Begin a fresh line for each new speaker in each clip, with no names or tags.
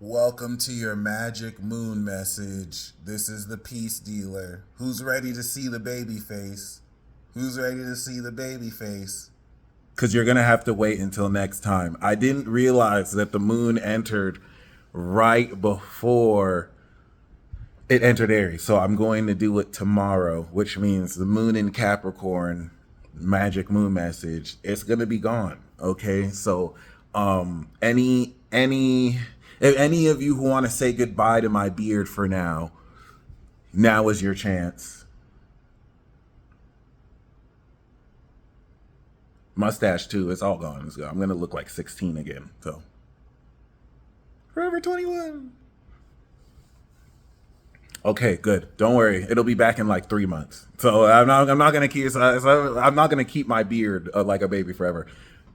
Welcome to your magic moon message. This is the peace dealer. Who's ready to see the baby face? Who's ready to see the baby face? Because you're going to have to wait until next time. I didn't realize that the moon entered right before it entered Aries. So I'm going to do it tomorrow, which means the moon in Capricorn, magic moon message, it's going to be gone. Okay. So, if any of you who want to say goodbye to my beard for now is your chance. Mustache too, it's all gone. I'm gonna look like 16 again. So forever 21. Okay, good. Don't worry, it'll be back in like 3 months. So I'm not gonna keep my beard like a baby forever.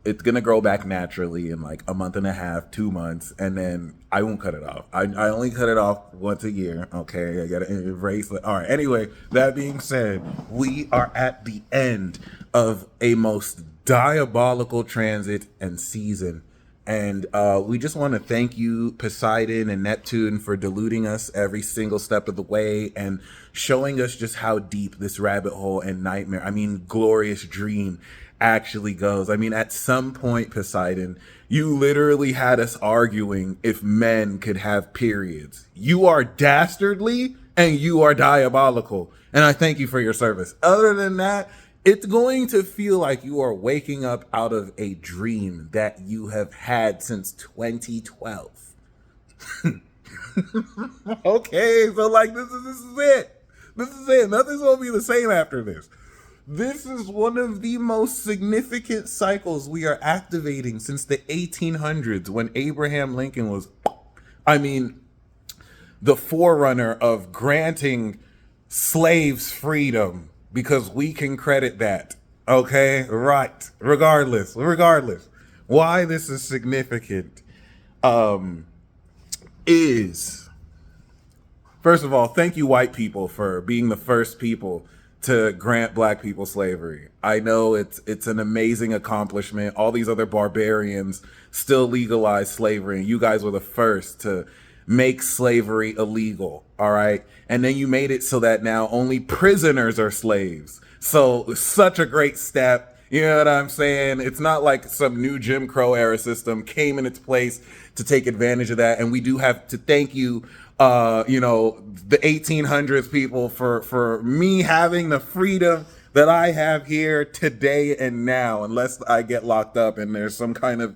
It's gonna grow back naturally in like a month and a half, 2 months, and then I won't cut it off. I only cut it off once a year. Okay, I gotta erase it. All right. Anyway, that being said, we are at the end of a most diabolical transit and season, and we just want to thank you, Poseidon and Neptune, for deluding us every single step of the way and showing us just how deep this rabbit hole and nightmare, glorious dream actually goes. At some point, Poseidon, you literally had us arguing if men could have periods. You are dastardly and you are diabolical, and I thank you for your service. Other than that, it's going to feel like you are waking up out of a dream that you have had since 2012. Okay, so like this is it. This is it. Nothing's gonna be the same after this. This is one of the most significant cycles we are activating since the 1800s, when Abraham Lincoln was, the forerunner of granting slaves freedom, because we can credit that. Okay, right. Regardless, why this is significant is, first of all, thank you, white people, for being the first people to grant black people slavery. I know it's an amazing accomplishment. All these other barbarians still legalize slavery, and you guys were the first to make slavery illegal. All right. And then you made it so that now only prisoners are slaves. So such a great step. You know what I'm saying? It's not like some new Jim Crow era system came in its place to take advantage of that. And we do have to thank you, the 1800s people for me having the freedom that I have here today and now, unless I get locked up and there's some kind of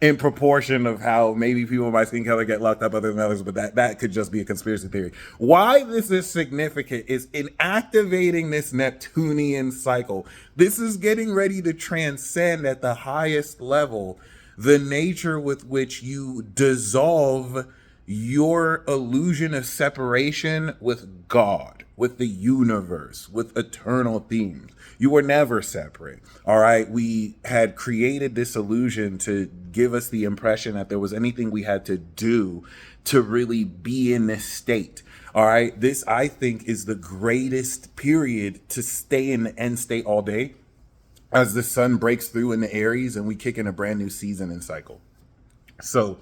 in proportion of how maybe people with my skin color get locked up other than others, but that could just be a conspiracy theory. Why this is significant is in activating this Neptunian cycle. This is getting ready to transcend at the highest level the nature with which you dissolve your illusion of separation with God, with the universe, with eternal themes. You were never separate. All right. We had created this illusion to give us the impression that there was anything we had to do to really be in this state. All right. This, I think, is the greatest period to stay in the end state all day, as the sun breaks through in the Aries and we kick in a brand new season and cycle. So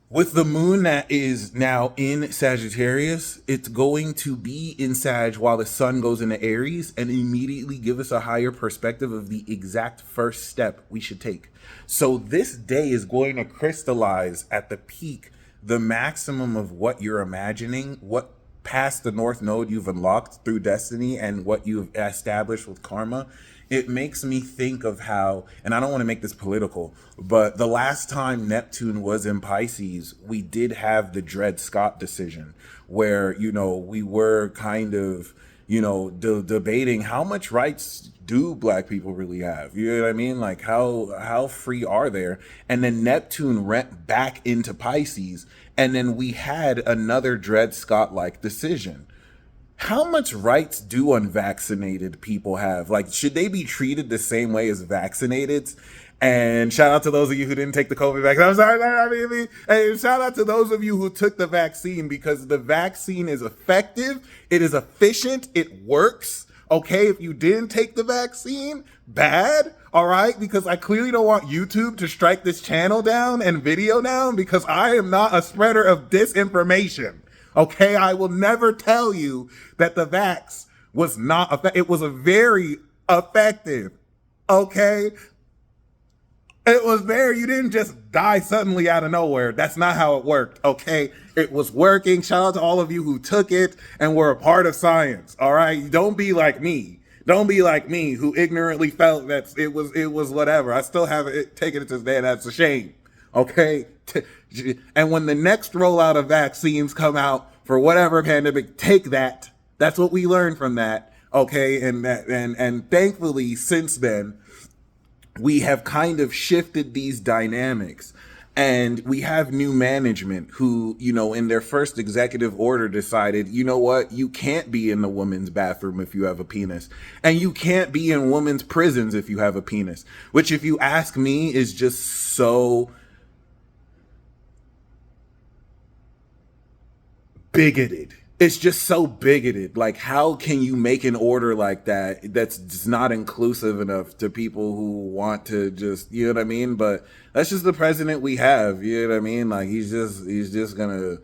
with the moon that is now in Sagittarius, it's going to be in Sag while the sun goes into Aries and immediately give us a higher perspective of the exact first step we should take. So this day is going to crystallize at the peak the maximum of what you're imagining, what past the North Node you've unlocked through destiny, and what you've established with karma. It makes me think of how, and I don't want to make this political, but the last time Neptune was in Pisces, we did have the Dred Scott decision where, we were kind of, debating how much rights do black people really have? You know what I mean? Like how free are there? And then Neptune went back into Pisces, and then we had another Dred Scott-like decision. How much rights do unvaccinated people have? Like, should they be treated the same way as vaccinated? And shout out to those of you who didn't take the COVID vaccine. I'm sorry. Hey, shout out to those of you who took the vaccine, because the vaccine is effective. It is efficient. It works. Okay, if you didn't take the vaccine, bad, all right? Because I clearly don't want YouTube to strike this channel down and video down because I am not a spreader of disinformation. Okay, I will never tell you that the vax was not effective. It was a very effective. Okay, it was there. You didn't just die suddenly out of nowhere. That's not how it worked. Okay, it was working. Shout out to all of you who took it and were a part of science. All right, don't be like me. Don't be like me who ignorantly felt that it was whatever. I still haven't taken it to this day, and that's a shame. Okay, and when the next rollout of vaccines come out for whatever pandemic, take that. That's what we learned from that. Okay, and thankfully since then, we have kind of shifted these dynamics, and we have new management who, you know, in their first executive order decided, you know what, you can't be in the women's bathroom if you have a penis, and you can't be in women's prisons if you have a penis, which, if you ask me, is just so bigoted. It's just so bigoted. Like, how can you make an order like that that's just not inclusive enough to people who want to just, you know what I mean? But that's just the president we have, you know what I mean? Like, he's just gonna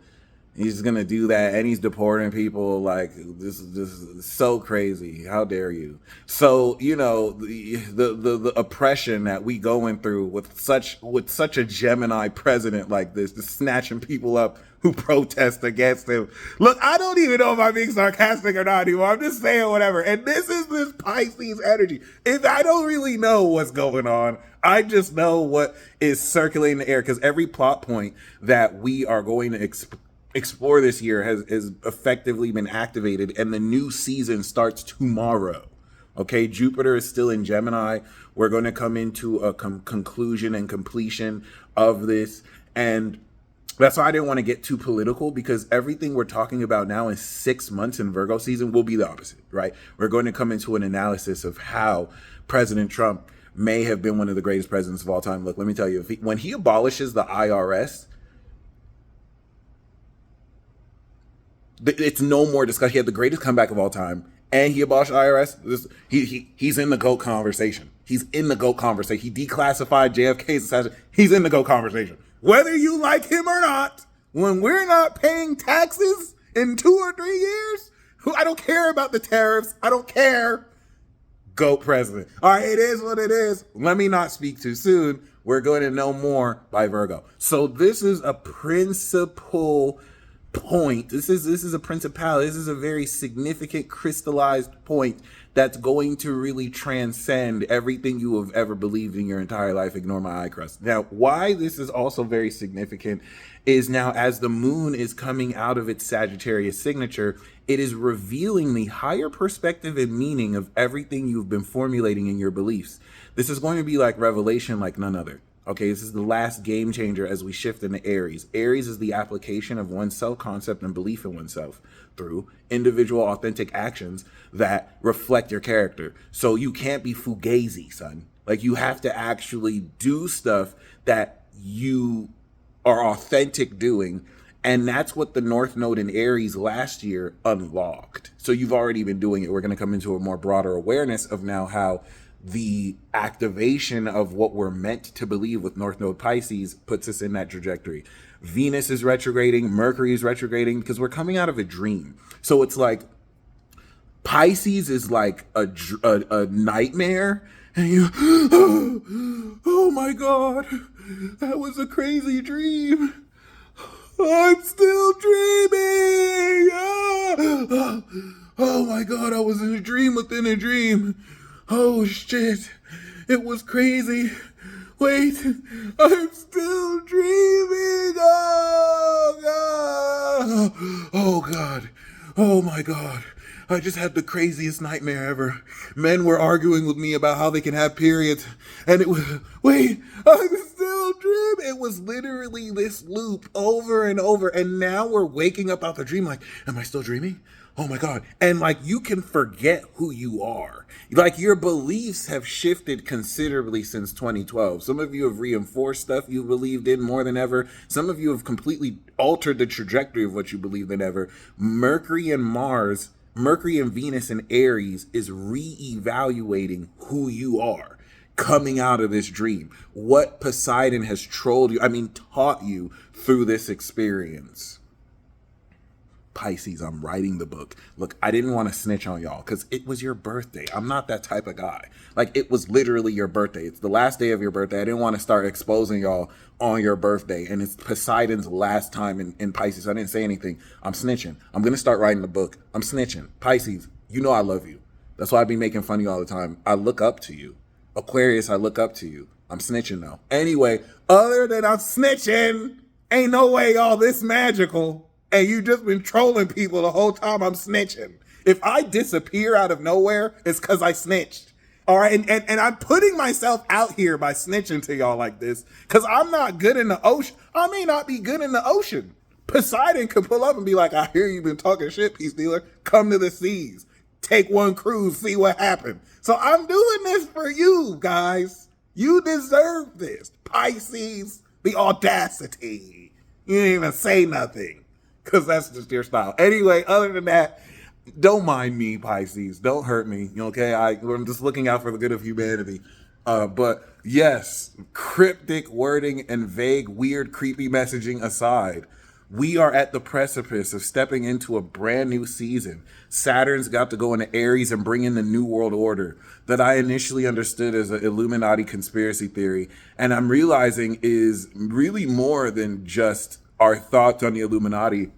do that, and he's deporting people. Like, this is so crazy. How dare you? So, you know, the oppression that we going through with such a Gemini president like this, just snatching people up who protest against him. Look, I don't even know if I'm being sarcastic or not anymore. I'm just saying whatever. And this is this Pisces energy. If I don't really know what's going on, I just know what is circulating in the air, because every plot point that we are going to explore this year has effectively been activated, and the new season starts tomorrow. Okay, Jupiter is still in Gemini. We're going to come into a conclusion and completion of this, and that's why I didn't want to get too political, because everything we're talking about now in 6 months in Virgo season will be the opposite, right? We're going to come into an analysis of how President Trump may have been one of the greatest presidents of all time. Look, let me tell you, when he abolishes the IRS, it's no more discussion. He had the greatest comeback of all time, and he abolished the IRS. He's in the GOAT conversation. He's in the GOAT conversation. He declassified JFK's assassination. He's in the GOAT conversation. Whether you like him or not, when we're not paying taxes in 2 or 3 years, I don't care about the tariffs. I don't care. GOAT president. All right, it is what it is. Let me not speak too soon. We're going to know more by Virgo. So this is a principal point. This is a principality. This is a very significant crystallized point that's going to really transcend everything you have ever believed in your entire life. Ignore my eye crust. Now, why this is also very significant is now, as the moon is coming out of its Sagittarius signature, it is revealing the higher perspective and meaning of everything you've been formulating in your beliefs. This is going to be like revelation like none other. Okay, this is the last game changer as we shift into Aries. Aries is the application of one's self-concept and belief in oneself through individual authentic actions that reflect your character. So you can't be fugazi, son. Like, you have to actually do stuff that you are authentic doing. And that's what the North Node in Aries last year unlocked. So you've already been doing it. We're going to come into a more broader awareness of now how the activation of what we're meant to believe with North Node Pisces puts us in that trajectory. Venus is retrograding, Mercury is retrograding, because we're coming out of a dream. So it's like Pisces is like a nightmare, and you, oh my God, that was a crazy dream. I'm still dreaming. Oh my God, I was in a dream within a dream. Oh shit, it was crazy. Wait, I'm still dreaming. Oh God. Oh God. Oh my God. I just had the craziest nightmare ever. Men were arguing with me about how they can have periods. And it was, wait, I'm still dreaming. It was literally this loop over and over. And now we're waking up out the dream like, am I still dreaming? Oh my God. And like, you can forget who you are. Like, your beliefs have shifted considerably since 2012. Some of you have reinforced stuff you believed in more than ever. Some of you have completely altered the trajectory of what you believe than ever. Mercury and Mars Mercury and Venus in Aries is re-evaluating who you are coming out of this dream. What Poseidon has trolled you, taught you through this experience. Pisces, I'm writing the book. Look, I didn't want to snitch on y'all because it was your birthday. I'm not that type of guy. Like, it was literally your birthday. It's the last day of your birthday. I didn't want to start exposing y'all on your birthday. And it's Poseidon's last time in Pisces. I didn't say anything. I'm snitching. I'm going to start writing the book. I'm snitching. Pisces, you know I love you. That's why I be making fun of you all the time. I look up to you. Aquarius, I look up to you. I'm snitching though. Anyway, other than I'm snitching, ain't no way all this magical. And you just been trolling people the whole time I'm snitching. If I disappear out of nowhere, it's because I snitched. All right. And I'm putting myself out here by snitching to y'all like this because I'm not good in the ocean. I may not be good in the ocean. Poseidon could pull up and be like, I hear you've been talking shit, peace dealer. Come to the seas. Take one cruise, see what happened. So I'm doing this for you guys. You deserve this. Pisces, the audacity. You didn't even say nothing. Because that's just your style. Anyway, other than that, don't mind me, Pisces. Don't hurt me, okay? I'm just looking out for the good of humanity. But yes, cryptic wording and vague, weird, creepy messaging aside, we are at the precipice of stepping into a brand new season. Saturn's got to go into Aries and bring in the New World Order that I initially understood as an Illuminati conspiracy theory. And I'm realizing is really more than just our thoughts on the Illuminati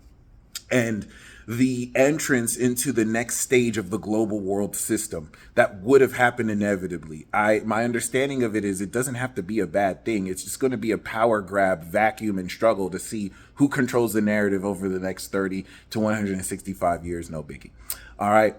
and the entrance into the next stage of the global world system that would have happened inevitably. My understanding of it is it doesn't have to be a bad thing. It's just going to be a power grab, vacuum, and struggle to see who controls the narrative over the next 30 to 165 years. No biggie. All right.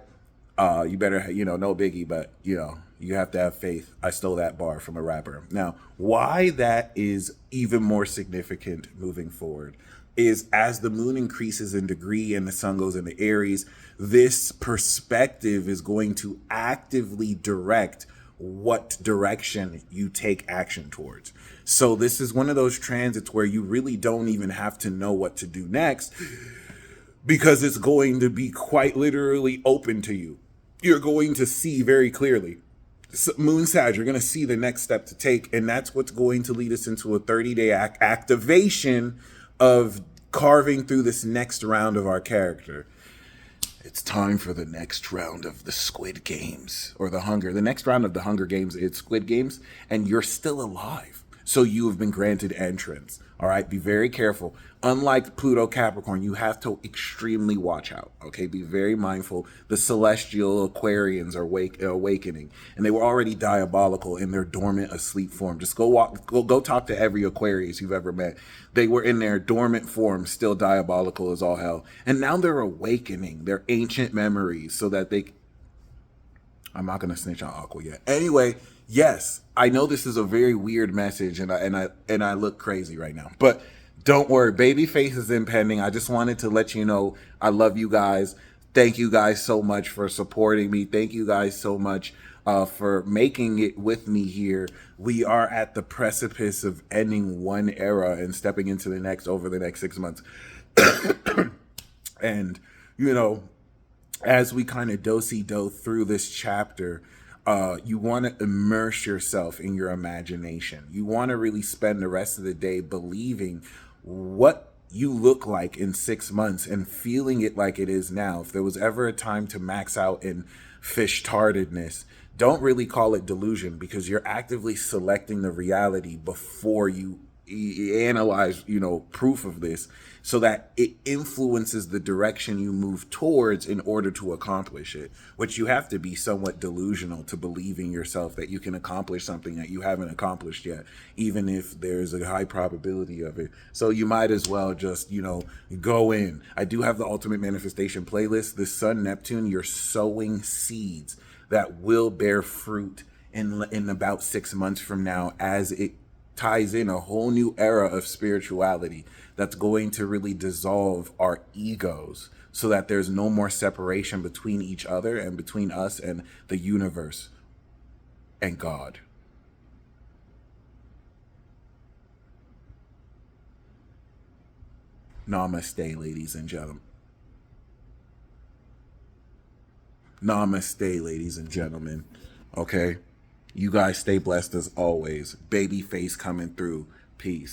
You better, no biggie, but, you have to have faith. I stole that bar from a rapper. Now, why that is even more significant moving forward is as the moon increases in degree and the sun goes into Aries, this perspective is going to actively direct what direction you take action towards. So this is one of those transits where you really don't even have to know what to do next because it's going to be quite literally open to you. You're going to see very clearly. Moon Sag, you're going to see the next step to take, and that's what's going to lead us into a 30-day activation of carving through this next round of our character. It's time for the next round of the Squid Games, or the next round of the Hunger Games. It's Squid Games, and you're still alive. So you have been granted entrance. All right, be very careful. Unlike Pluto Capricorn, you have to extremely watch out. Okay, be very mindful. The celestial Aquarians are awakening, and they were already diabolical in their dormant asleep form. Just go talk to every Aquarius you've ever met. They were in their dormant form, still diabolical as all hell, and now they're awakening their ancient memories so that they. I'm not gonna snitch on Aqua yet. Anyway, yes, I know this is a very weird message, and I look crazy right now, but don't worry, baby face is impending. I just wanted to let you know I love you guys. Thank you guys so much for supporting me. Thank you guys so much for making it with me here. We are at the precipice of ending one era and stepping into the next over the next 6 months. And, as we kind of do-si-do through this chapter, you want to immerse yourself in your imagination. You want to really spend the rest of the day believing what you look like in 6 months and feeling it like it is now. If there was ever a time to max out in fish-tardedness, don't really call it delusion because you're actively selecting the reality before you analyze, proof of this so that it influences the direction you move towards in order to accomplish it, which you have to be somewhat delusional to believing yourself that you can accomplish something that you haven't accomplished yet, even if there's a high probability of it. So you might as well just, go in. I do have the Ultimate Manifestation playlist. The Sun, Neptune, you're sowing seeds that will bear fruit in about 6 months from now as it ties in a whole new era of spirituality that's going to really dissolve our egos so that there's no more separation between each other and between us and the universe and God. Namaste, ladies and gentlemen. Namaste, ladies and gentlemen. Okay? You guys stay blessed as always. Baby face coming through. Peace.